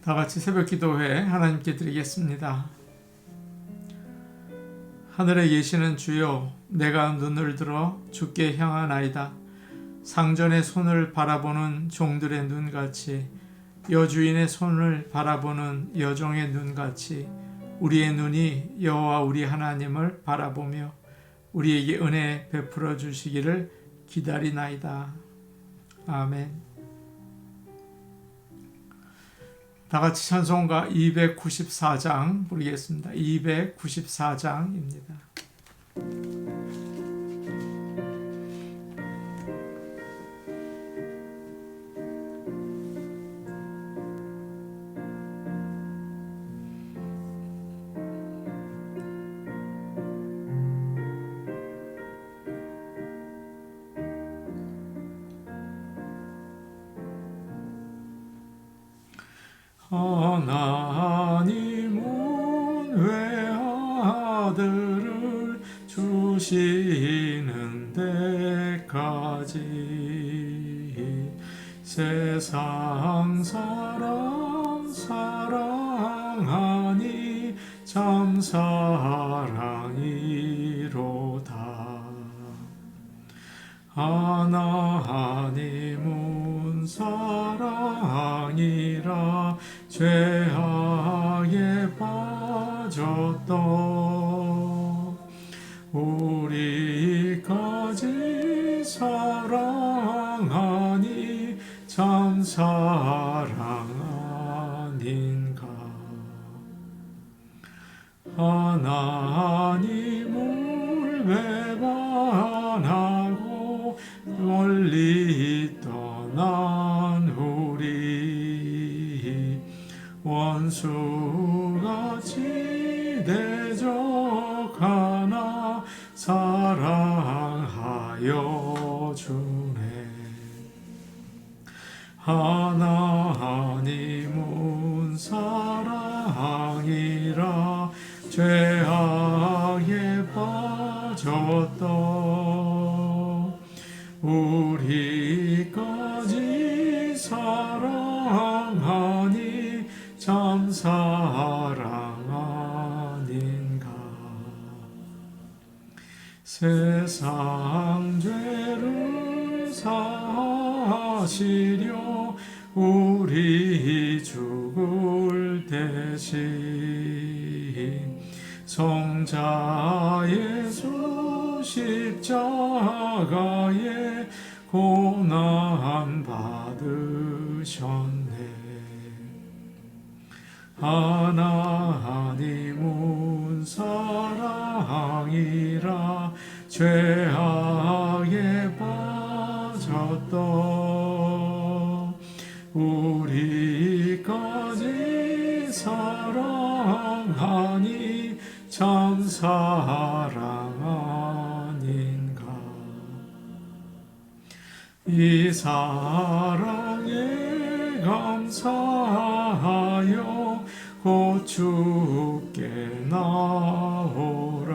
다 같이 새벽 기도회 하나님께 드리겠습니다. 하늘에 계시는 주여, 내가 눈을 들어 주께 향하나이다. 상전의 손을 바라보는 종들의 눈같이, 여주인의 손을 바라보는 여종의 눈같이 우리의 눈이 여호와 우리 하나님을 바라보며 우리에게 은혜 베풀어 주시기를 기다리나이다. 아멘. 다 같이 찬송가 294장 부르겠습니다. 294장입니다. 하나님은 외아들을 주시는 데까지 세상 사람 사랑하니 참 사랑이로다. 하나님은 사랑이라 죄악에 빠졌다. 우리까지 사랑하니 참 사랑 아닌가. 하나님을 배반하고 멀리 떠난 우리 원수같이 대적하나 사랑하여 주네. 하나님은 사랑이라 죄악에 빠졌다. 우리까지 사랑하니 참 사랑 아닌가. 세상 죄를 사시려 우리 죽을 대신 성자 예수 십자가에 고난 받으셨네. 하나님은 사랑이라 죄악에 빠졌다. 우리까지 사랑하니 참 사랑 아닌가. 이 사랑에 감사하여 곧 주께 나오라.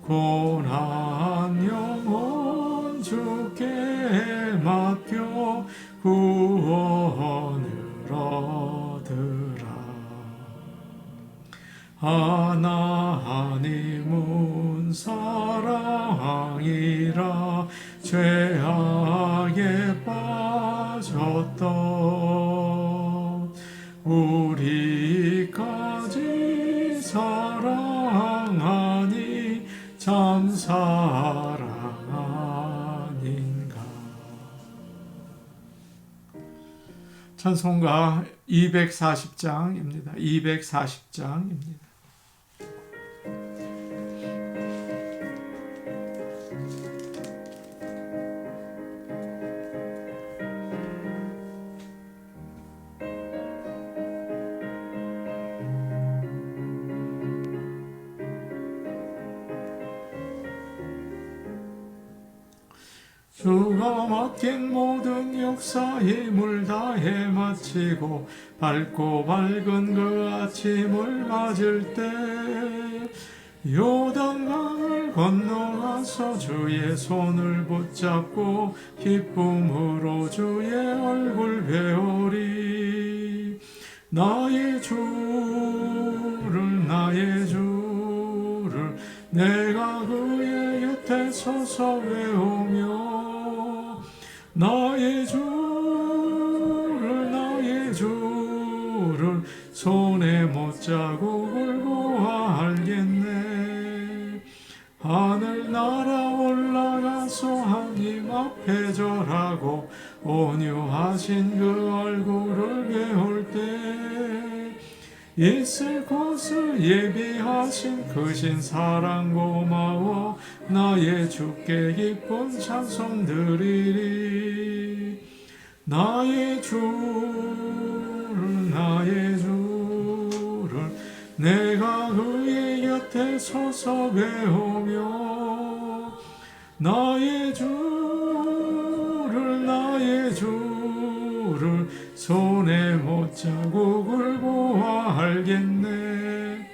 고난 영혼 주께 맡겨 구원을 얻으라. 하나님은 사랑이라 죄악에 빠졌다. 우리까지 사랑하니 참 사랑 아닌가. 찬송가 240장입니다. 240장입니다. 주가 맡긴 모든 역사 힘을 다해 마치고 밝고 밝은 그 아침을 맞을 때 요단강을 건너가서 주의 손을 붙잡고 기쁨으로 주의 얼굴 배우리. 나의 주를 나의 주를 내가 그의 곁에 서서 외우며 나의 주를 손에 못자국을 보아 알겠네. 하늘 날아 올라가서 하나님 앞에 절하고 온유하신 그 얼굴을 배울 때 있을 곳을 예비하신 크신 사랑 고마워 나의 주께 기쁜 찬송 드리리. 나의 주를 내가 그의 곁에 서서 배우며 나의 주를 손에 못자국을 보아 알겠네.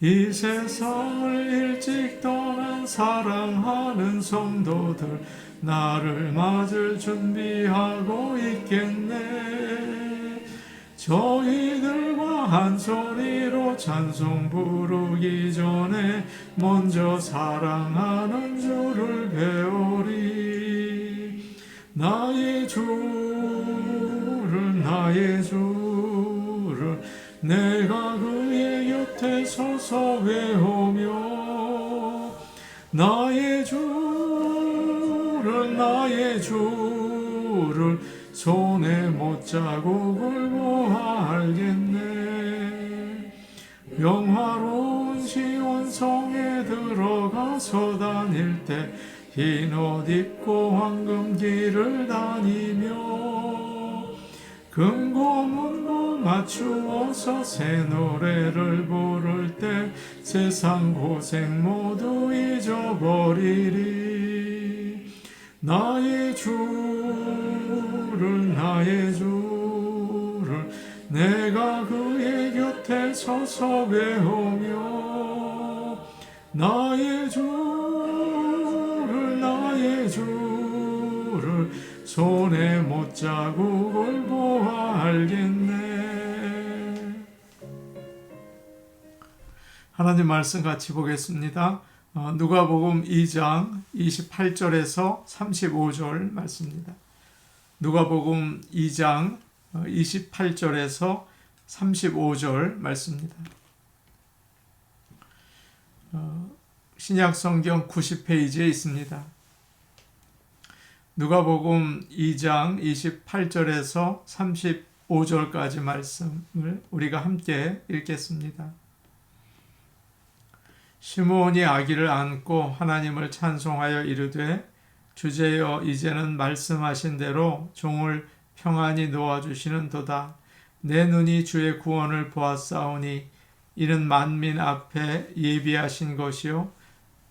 이 세상을 일찍 떠난 사랑하는 성도들 나를 맞을 준비하고 있겠네. 저희들과 한 소리로 찬송 부르기 전에 먼저 사랑하는 주를 배우리. 나의 주를 내가 그의 곁에 서서 외우며 나의 주를 손에 못자국을 보아 알겠네. 영화로운 시온성에 들어가서 다닐 때 흰 옷 입고 황금길을 다니며 금고문고 맞추어서 새 노래를 부를 때 세상 고생 모두 잊어버리리. 나의 주를 내가 그의 곁에 서서 배우며 나의 주를 손에 못자국을 보아 알겠네. 하나님 말씀 같이 보겠습니다. 누가복음 2장 28절에서 35절 말씀입니다. 누가복음 2장 28절에서 35절 말씀입니다. 신약성경 90페이지에 있습니다. 누가복음 2장 28절에서 35절까지 말씀을 우리가 함께 읽겠습니다. 시므온이 아기를 안고 하나님을 찬송하여 이르되 주제여 이제는 말씀하신 대로 종을 평안히 놓아주시는도다. 내 눈이 주의 구원을 보았사오니 이는 만민 앞에 예비하신 것이요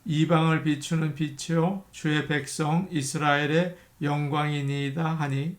이방을 비추는 빛이요 주의 백성 이스라엘의 영광이니이다 하니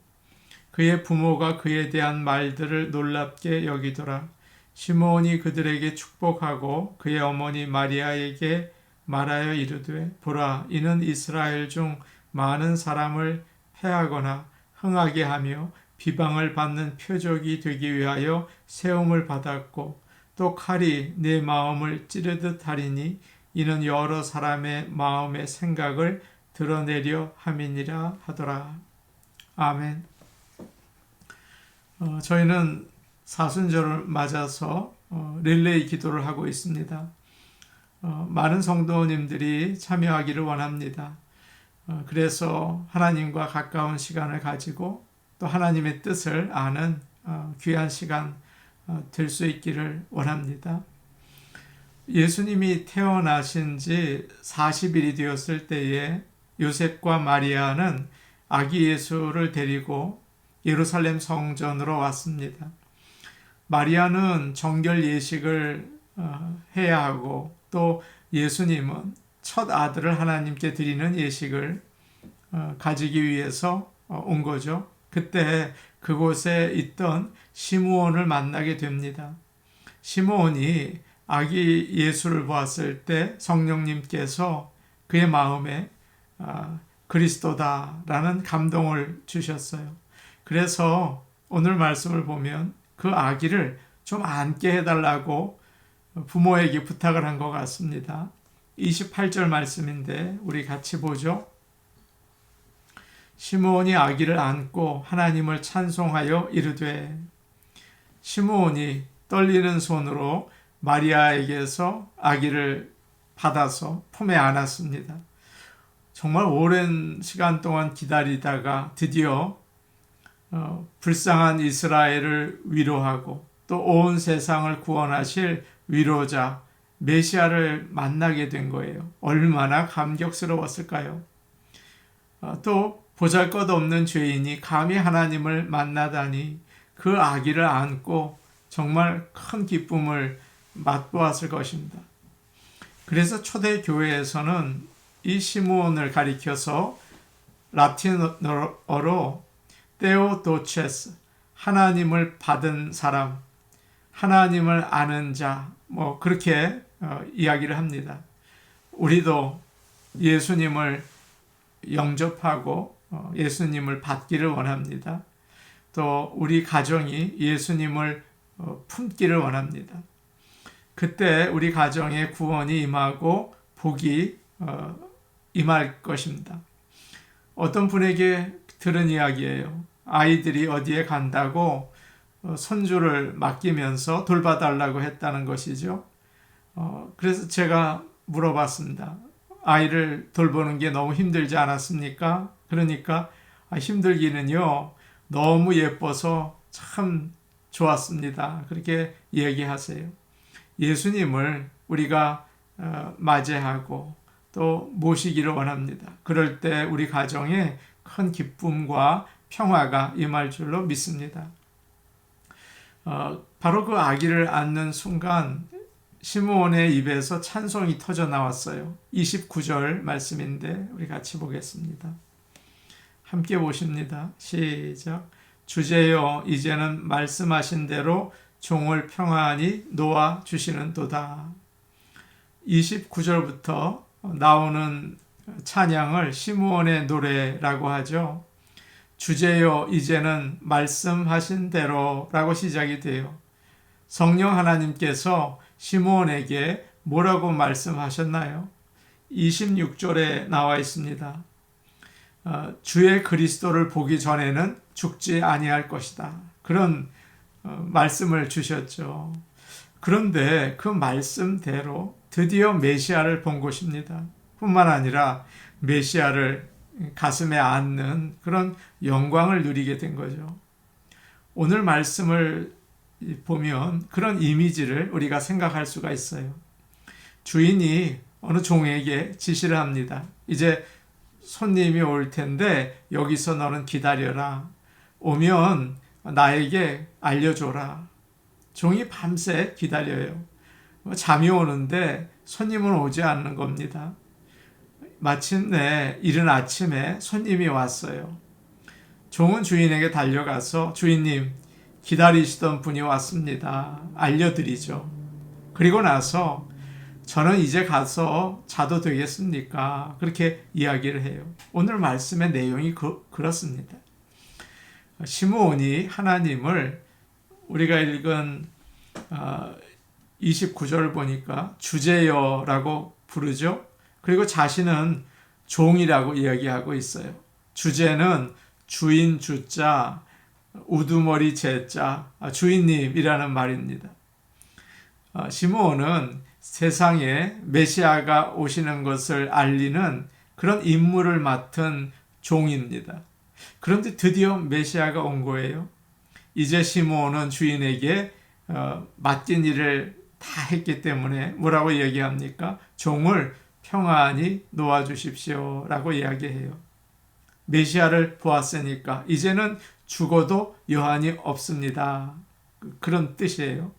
그의 부모가 그에 대한 말들을 놀랍게 여기더라. 시므온이 그들에게 축복하고 그의 어머니 마리아에게 말하여 이르되 보라 이는 이스라엘 중 많은 사람을 패하거나 흥하게 하며 비방을 받는 표적이 되기 위하여 세움을 받았고 또 칼이 내 마음을 찌르듯 하리니 이는 여러 사람의 마음의 생각을 드러내려 함이니라 하더라. 아멘. 저희는 사순절을 맞아서 릴레이 기도를 하고 있습니다. 많은 성도님들이 참여하기를 원합니다. 그래서 하나님과 가까운 시간을 가지고 또 하나님의 뜻을 아는 귀한 시간 될 수 있기를 원합니다. 예수님이 태어나신 지 40일이 되었을 때에 요셉과 마리아는 아기 예수를 데리고 예루살렘 성전으로 왔습니다. 마리아는 정결 예식을 해야 하고 또 예수님은 첫 아들을 하나님께 드리는 예식을 가지기 위해서 온 거죠. 그때 그곳에 있던 시므온을 만나게 됩니다. 시므온이 아기 예수를 보았을 때 성령님께서 그의 마음에 그리스도다라는 감동을 주셨어요. 그래서 오늘 말씀을 보면 그 아기를 좀 안게 해달라고 부모에게 부탁을 한 것 같습니다. 28절 말씀인데 우리 같이 보죠. 시므온이 아기를 안고 하나님을 찬송하여 이르되, 시므온이 떨리는 손으로 마리아에게서 아기를 받아서 품에 안았습니다. 정말 오랜 시간 동안 기다리다가 드디어 불쌍한 이스라엘을 위로하고 또 온 세상을 구원하실 위로자 메시아를 만나게 된 거예요. 얼마나 감격스러웠을까요? 또 보잘것없는 죄인이 감히 하나님을 만나다니 그 아기를 안고 정말 큰 기쁨을 맛보았을 것입니다. 그래서 초대교회에서는 이 시므온을 가리켜서 라틴어로 테오도체스, 하나님을 받은 사람, 하나님을 아는 자, 그렇게 이야기를 합니다. 우리도 예수님을 영접하고 예수님을 받기를 원합니다. 또 우리 가정이 예수님을 품기를 원합니다. 그때 우리 가정에 구원이 임하고 복이 임할 것입니다. 어떤 분에게 들은 이야기예요. 아이들이 어디에 간다고 손주를 맡기면서 돌봐달라고 했다는 것이죠. 그래서 제가 물어봤습니다. 아이를 돌보는 게 너무 힘들지 않았습니까? 그러니까 힘들기는요, 너무 예뻐서 참 좋았습니다. 그렇게 얘기하세요. 예수님을 우리가 맞이하고 또 모시기를 원합니다. 그럴 때 우리 가정에 큰 기쁨과 평화가 임할 줄로 믿습니다. 바로 그 아기를 안는 순간 시므온의 입에서 찬송이 터져 나왔어요. 29절 말씀인데 우리 같이 보겠습니다. 함께 보십니다. 시작. 주제여, 이제는 말씀하신 대로 종을 평안히 놓아 주시는도다. 29절부터 나오는 찬양을 시므온의 노래라고 하죠. 주제여, 이제는 말씀하신 대로 라고 시작이 돼요. 성령 하나님께서 시므온에게 뭐라고 말씀하셨나요? 26절에 나와 있습니다. 주의 그리스도를 보기 전에는 죽지 아니할 것이다. 그런 말씀을 주셨죠. 그런데 그 말씀대로 드디어 메시아를 본 것입니다. 뿐만 아니라 메시아를 가슴에 안는 그런 영광을 누리게 된 거죠. 오늘 말씀을 보면 그런 이미지를 우리가 생각할 수가 있어요. 주인이 어느 종에게 지시를 합니다. 이제 손님이 올 텐데 여기서 너는 기다려라. 오면 나에게 알려줘라. 종이 밤새 기다려요. 잠이 오는데 손님은 오지 않는 겁니다. 마침내 이른 아침에 손님이 왔어요. 종은 주인에게 달려가서 주인님, 기다리시던 분이 왔습니다. 알려드리죠. 그리고 나서 저는 이제 가서 자도 되겠습니까? 그렇게 이야기를 해요. 오늘 말씀의 내용이 그렇습니다. 시므온이 하나님을 우리가 읽은 29절 보니까 주제여라고 부르죠. 그리고 자신은 종이라고 이야기하고 있어요. 주제는 주인 주자, 우두머리 제자, 주인님이라는 말입니다. 시므온은 세상에 메시아가 오시는 것을 알리는 그런 임무를 맡은 종입니다. 그런데 드디어 메시아가 온 거예요. 이제 시므온은 주인에게 맡긴 일을 다 했기 때문에 뭐라고 얘기합니까? 종을 평안히 놓아주십시오 라고 이야기해요. 메시아를 보았으니까 이제는 죽어도 여한이 없습니다. 그런 뜻이에요.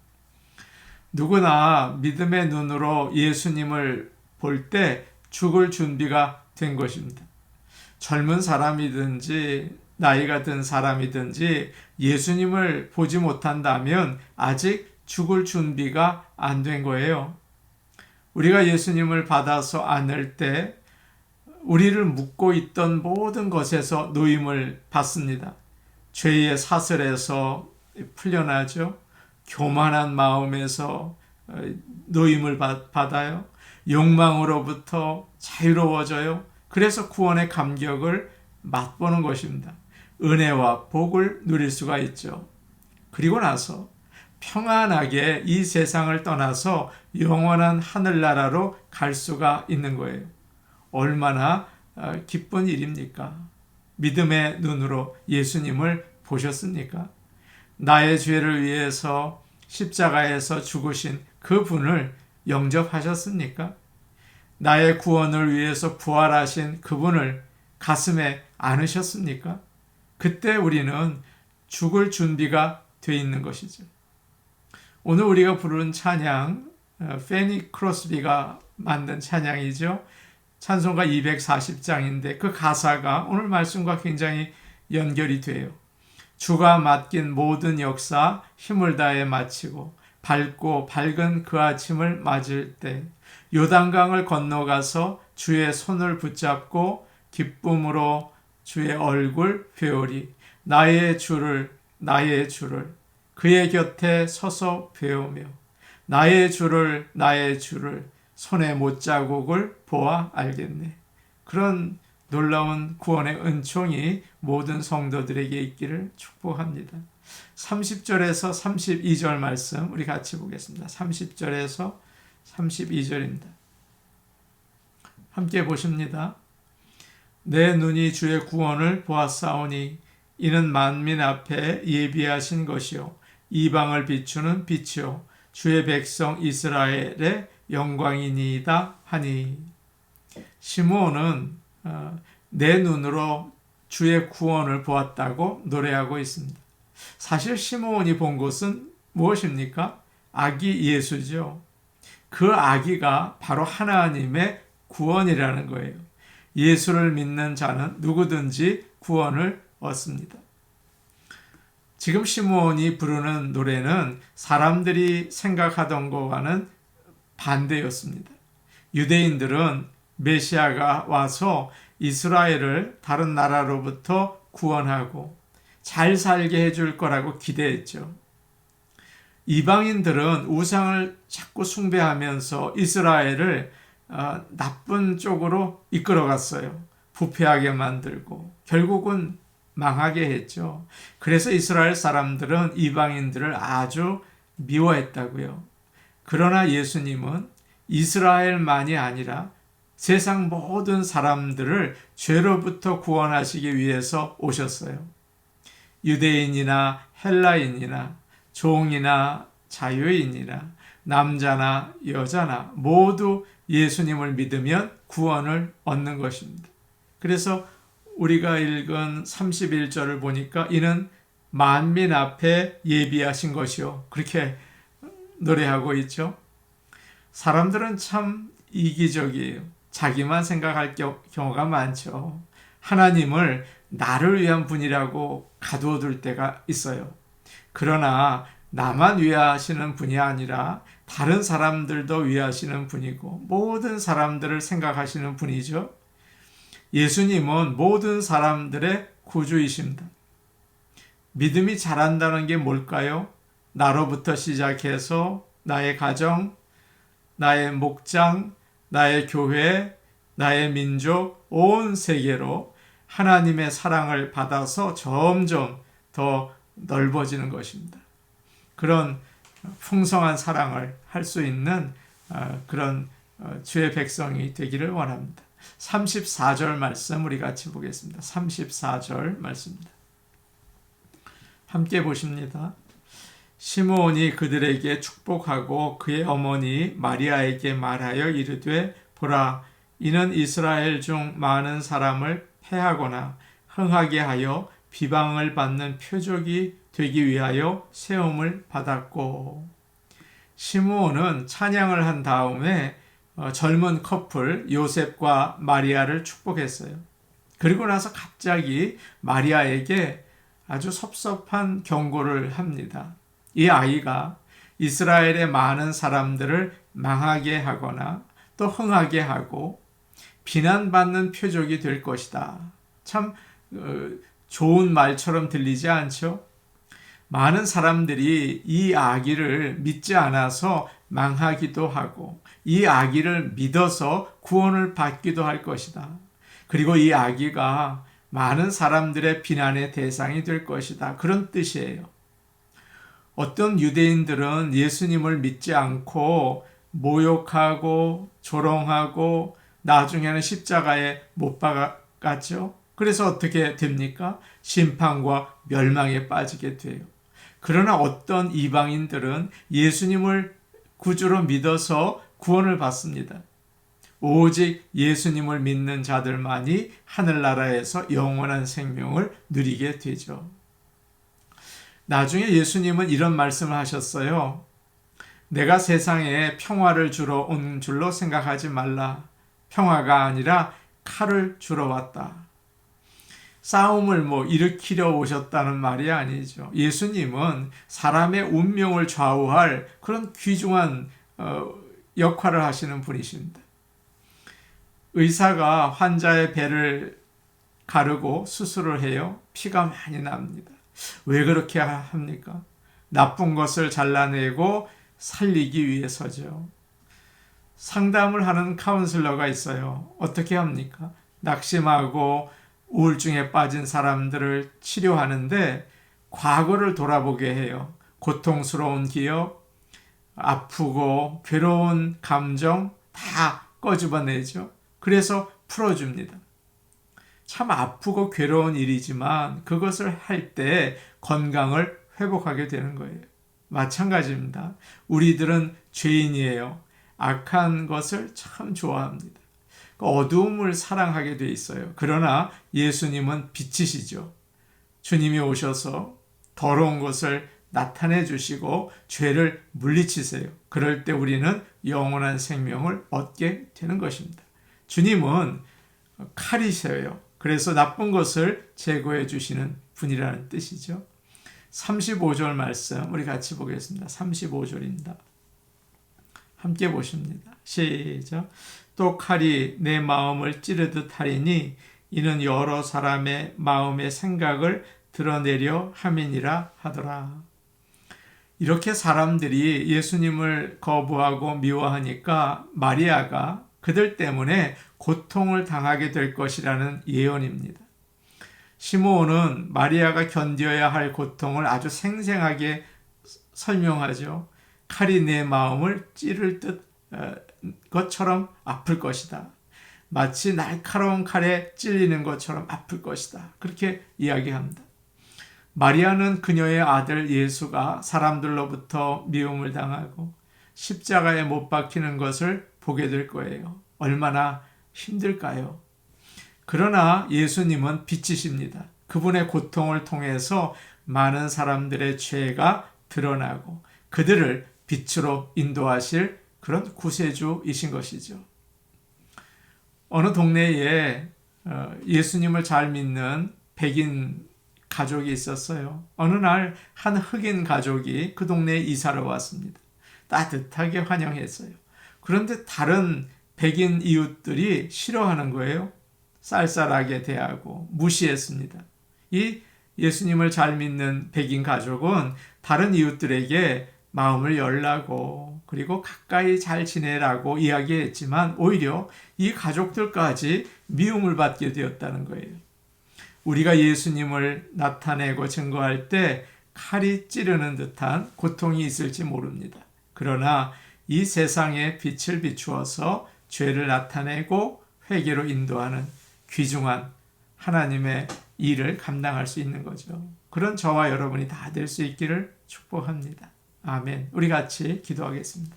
누구나 믿음의 눈으로 예수님을 볼 때 죽을 준비가 된 것입니다. 젊은 사람이든지 나이가 든 사람이든지 예수님을 보지 못한다면 아직 죽을 준비가 안 된 거예요. 우리가 예수님을 받아서 안을 때 우리를 묶고 있던 모든 것에서 노임을 받습니다. 죄의 사슬에서 풀려나죠. 교만한 마음에서 노임을 받아요. 욕망으로부터 자유로워져요. 그래서 구원의 감격을 맛보는 것입니다. 은혜와 복을 누릴 수가 있죠. 그리고 나서 평안하게 이 세상을 떠나서 영원한 하늘나라로 갈 수가 있는 거예요. 얼마나 기쁜 일입니까? 믿음의 눈으로 예수님을 보셨습니까? 나의 죄를 위해서 십자가에서 죽으신 그 분을 영접하셨습니까? 나의 구원을 위해서 부활하신 그분을 가슴에 안으셨습니까? 그때 우리는 죽을 준비가 돼 있는 것이죠. 오늘 우리가 부르는 찬양, 페니 크로스비가 만든 찬양이죠. 찬송가 240장인데 그 가사가 오늘 말씀과 굉장히 연결이 돼요. 주가 맡긴 모든 역사 힘을 다해 마치고 밝고 밝은 그 아침을 맞을 때 요단강을 건너가서 주의 손을 붙잡고 기쁨으로 주의 얼굴 뵈오리. 나의 주를 그의 곁에 서서 배우며 나의 주를 손에 못자국을 보아 알겠네. 그런 놀라운 구원의 은총이 모든 성도들에게 있기를 축복합니다. 30절에서 32절 말씀 우리 같이 보겠습니다. 30절에서 32절입니다. 함께 보십니다. 내 눈이 주의 구원을 보았사오니 이는 만민 앞에 예비하신 것이요 이방을 비추는 빛이요 주의 백성 이스라엘의 영광이니이다 하니. 시므온은 내 눈으로 주의 구원을 보았다고 노래하고 있습니다. 사실 시므온이 본 것은 무엇입니까? 아기 예수죠. 그 아기가 바로 하나님의 구원이라는 거예요. 예수를 믿는 자는 누구든지 구원을 얻습니다. 지금 시므온이 부르는 노래는 사람들이 생각하던 것과는 반대였습니다. 유대인들은 메시아가 와서 이스라엘을 다른 나라로부터 구원하고 잘 살게 해줄 거라고 기대했죠. 이방인들은 우상을 자꾸 숭배하면서 이스라엘을 나쁜 쪽으로 이끌어갔어요. 부패하게 만들고 결국은 망하게 했죠. 그래서 이스라엘 사람들은 이방인들을 아주 미워했다고요. 그러나 예수님은 이스라엘만이 아니라 세상 모든 사람들을 죄로부터 구원하시기 위해서 오셨어요. 유대인이나 헬라인이나 종이나 자유인이나 남자나 여자나 모두 예수님을 믿으면 구원을 얻는 것입니다. 그래서 우리가 읽은 31절을 보니까 이는 만민 앞에 예비하신 것이요. 그렇게 노래하고 있죠. 사람들은 참 이기적이에요. 자기만 생각할 경우가 많죠. 하나님을 나를 위한 분이라고 가두어 둘 때가 있어요. 그러나 나만 위하시는 분이 아니라 다른 사람들도 위하시는 분이고 모든 사람들을 생각하시는 분이죠. 예수님은 모든 사람들의 구주이십니다. 믿음이 자란다는 게 뭘까요? 나로부터 시작해서 나의 가정, 나의 목장, 나의 교회, 나의 민족, 온 세계로 하나님의 사랑을 받아서 점점 더 넓어지는 것입니다. 그런 풍성한 사랑을 할 수 있는 그런 주의 백성이 되기를 원합니다. 34절 말씀 우리 같이 보겠습니다. 34절 말씀입니다. 함께 보십니다. 시므온이 그들에게 축복하고 그의 어머니 마리아에게 말하여 이르되 보라 이는 이스라엘 중 많은 사람을 패하거나 흥하게 하여 비방을 받는 표적이 되기 위하여 세움을 받았고. 시므온은 찬양을 한 다음에 젊은 커플 요셉과 마리아를 축복했어요. 그리고 나서 갑자기 마리아에게 아주 섭섭한 경고를 합니다. 이 아이가 이스라엘의 많은 사람들을 망하게 하거나 또 흥하게 하고 비난받는 표적이 될 것이다. 참 좋은 말처럼 들리지 않죠? 많은 사람들이 이 아기를 믿지 않아서 망하기도 하고 이 아기를 믿어서 구원을 받기도 할 것이다. 그리고 이 아기가 많은 사람들의 비난의 대상이 될 것이다. 그런 뜻이에요. 어떤 유대인들은 예수님을 믿지 않고 모욕하고 조롱하고 나중에는 십자가에 못 박았죠. 그래서 어떻게 됩니까? 심판과 멸망에 빠지게 돼요. 그러나 어떤 이방인들은 예수님을 구주로 믿어서 구원을 받습니다. 오직 예수님을 믿는 자들만이 하늘나라에서 영원한 생명을 누리게 되죠. 나중에 예수님은 이런 말씀을 하셨어요. 내가 세상에 평화를 주러 온 줄로 생각하지 말라. 평화가 아니라 칼을 주러 왔다. 싸움을 일으키려 오셨다는 말이 아니죠. 예수님은 사람의 운명을 좌우할 그런 귀중한 역할을 하시는 분이십니다. 의사가 환자의 배를 가르고 수술을 해요. 피가 많이 납니다. 왜 그렇게 합니까? 나쁜 것을 잘라내고 살리기 위해서죠. 상담을 하는 카운슬러가 있어요. 어떻게 합니까? 낙심하고 우울증에 빠진 사람들을 치료하는데 과거를 돌아보게 해요. 고통스러운 기억, 아프고 괴로운 감정 다 꺼집어내죠. 그래서 풀어줍니다. 참 아프고 괴로운 일이지만 그것을 할 때 건강을 회복하게 되는 거예요. 마찬가지입니다. 우리들은 죄인이에요. 악한 것을 참 좋아합니다. 어두움을 사랑하게 돼 있어요. 그러나 예수님은 빛이시죠. 주님이 오셔서 더러운 것을 나타내 주시고 죄를 물리치세요. 그럴 때 우리는 영원한 생명을 얻게 되는 것입니다. 주님은 칼이셔요. 그래서 나쁜 것을 제거해 주시는 분이라는 뜻이죠. 35절 말씀 우리 같이 보겠습니다. 35절입니다. 함께 보십니다. 시작. 또 칼이 내 마음을 찌르듯 하리니 이는 여러 사람의 마음의 생각을 드러내려 함이니라 하더라. 이렇게 사람들이 예수님을 거부하고 미워하니까 마리아가 그들 때문에 고통을 당하게 될 것이라는 예언입니다. 시므온은 마리아가 견뎌야 할 고통을 아주 생생하게 설명하죠. 칼이 내 마음을 찌를 것처럼 아플 것이다. 마치 날카로운 칼에 찔리는 것처럼 아플 것이다. 그렇게 이야기합니다. 마리아는 그녀의 아들 예수가 사람들로부터 미움을 당하고 십자가에 못 박히는 것을 보게 될 거예요. 얼마나 힘들까요? 그러나 예수님은 빛이십니다. 그분의 고통을 통해서 많은 사람들의 죄가 드러나고 그들을 빛으로 인도하실 그런 구세주이신 것이죠. 어느 동네에 예수님을 잘 믿는 백인 가족이 있었어요. 어느 날 한 흑인 가족이 그 동네에 이사를 왔습니다. 따뜻하게 환영했어요. 그런데 다른 백인 이웃들이 싫어하는 거예요. 쌀쌀하게 대하고 무시했습니다. 이 예수님을 잘 믿는 백인 가족은 다른 이웃들에게 마음을 열라고 그리고 가까이 잘 지내라고 이야기했지만 오히려 이 가족들까지 미움을 받게 되었다는 거예요. 우리가 예수님을 나타내고 증거할 때 칼이 찌르는 듯한 고통이 있을지 모릅니다. 그러나 이 세상에 빛을 비추어서 죄를 나타내고 회개로 인도하는 귀중한 하나님의 일을 감당할 수 있는 거죠. 그런 저와 여러분이 다 될 수 있기를 축복합니다. 아멘. 우리 같이 기도하겠습니다.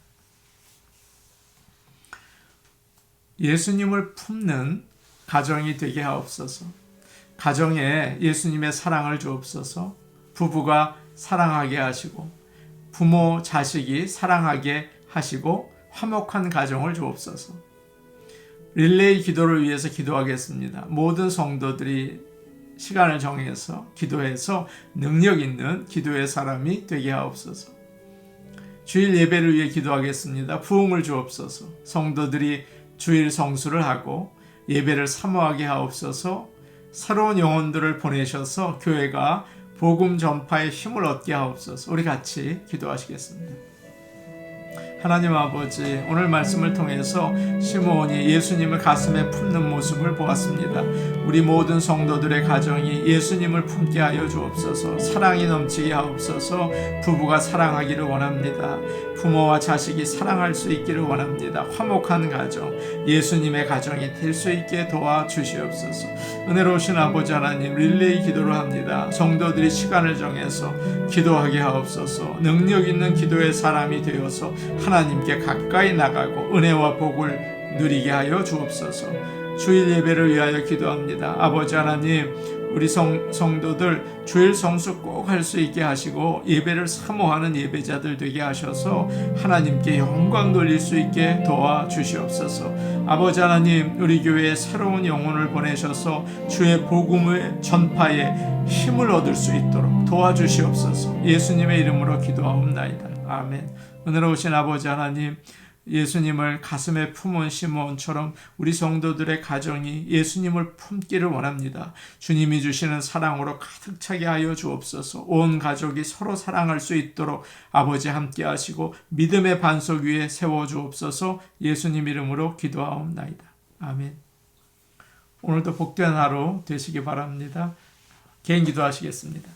예수님을 품는 가정이 되게 하옵소서. 가정에 예수님의 사랑을 주옵소서. 부부가 사랑하게 하시고 부모 자식이 사랑하게 하시고 화목한 가정을 주옵소서. 릴레이 기도를 위해서 기도하겠습니다. 모든 성도들이 시간을 정해서 기도해서 능력 있는 기도의 사람이 되게 하옵소서. 주일 예배를 위해 기도하겠습니다. 부흥을 주옵소서. 성도들이 주일 성수를 하고 예배를 사모하게 하옵소서. 새로운 영혼들을 보내셔서 교회가 복음 전파에 힘을 얻게 하옵소서. 우리 같이 기도하시겠습니다. 하나님 아버지, 오늘 말씀을 통해서 시므온이 예수님을 가슴에 품는 모습을 보았습니다. 우리 모든 성도들의 가정이 예수님을 품게 하여 주옵소서. 사랑이 넘치게 하옵소서. 부부가 사랑하기를 원합니다. 부모와 자식이 사랑할 수 있기를 원합니다. 화목한 가정, 예수님의 가정이 될 수 있게 도와주시옵소서. 은혜로우신 아버지 하나님, 릴레이 기도를 합니다. 성도들이 시간을 정해서 기도하게 하옵소서. 능력 있는 기도의 사람이 되어서 하나님께 가까이 나가고 은혜와 복을 누리게 하여 주옵소서. 주일 예배를 위하여 기도합니다. 아버지 하나님, 우리 성도들 주일 성수 꼭 할 수 있게 하시고 예배를 사모하는 예배자들 되게 하셔서 하나님께 영광 돌릴 수 있게 도와주시옵소서. 아버지 하나님, 우리 교회에 새로운 영혼을 보내셔서 주의 복음의 전파에 힘을 얻을 수 있도록 도와주시옵소서. 예수님의 이름으로 기도하옵나이다. 아멘. 은혜로우신 아버지 하나님, 예수님을 가슴에 품은 시므온처럼 우리 성도들의 가정이 예수님을 품기를 원합니다. 주님이 주시는 사랑으로 가득 차게 하여 주옵소서. 온 가족이 서로 사랑할 수 있도록 아버지 함께 하시고 믿음의 반석 위에 세워 주옵소서. 예수님 이름으로 기도하옵나이다. 아멘. 오늘도 복된 하루 되시기 바랍니다. 개인 기도하시겠습니다.